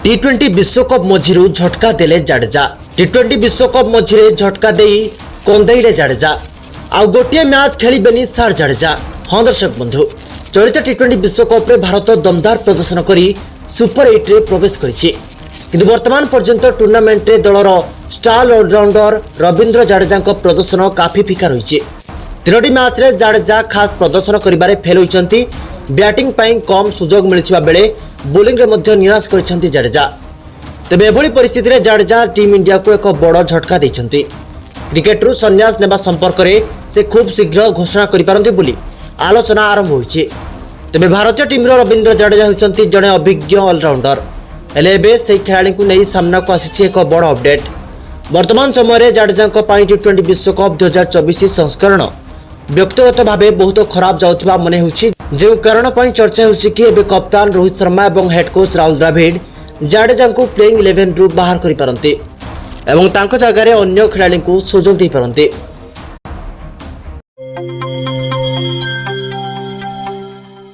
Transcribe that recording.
टी20 विश्वकप मझिरु झटका देले जाडेजा। टी20 विश्वकप मझिरे झटका देई कंदेइले जाडेजा। आउ गोटे मैच खेलिबेनी सार जाडेजा। हाँ दर्शक बंधु, चलित टी20 विश्वकप रे भारत दमदार प्रदर्शन करी सुपर 8 रे प्रवेश करिछि। किंतु वर्तमान पर्यंत टूर्नामेंट रे दलर स्टार ऑलराउंडर रविंद्र जाडेजा प्रदर्शन काफी फीका रही। तीनोटी मैच रे जाडेजा खास प्रदर्शन करिबारे फेल होइछंती। बैटिंग पाई कम सुजोग मिलथिबा बेले बोलिंग रे मध्य निराश करिछंती जाडेजा। तेबे एभली परिस्थिति रे जाडेजा टीम इंडिया को एक बड़ झटका दैछंती। क्रिकेट रु संन्यास नेबा संपर्क रे से खूब शीघ्र घोषणा करि पारंती बोली आलोचना आरंभ होइछि। तेबे भारतीय टीम रो रविंद्र जाडेजा होइछंती जणे अभिज्ञ ऑलराउंडर। हेले एबे से खेलाड़ी को नहीं सामना को आसीछि एक बड़ अपडेट। वर्तमान समय रे जाडेजा को पाई टी20 विश्वकप 2024 संस्करण व्यक्तिगत भावे बहुत खराब जाउथिबा मने होछि। जे कारण पई चर्चा होछि कि एबे कप्तान रोहित शर्मा एवं हेड कोच राहुल द्रविड़ जाडेजा को प्लेइंग 11 रु बाहर करि पारंती एवं तांको जगह रे अन्य खेलाड़ी को सुजोग दै पारंती।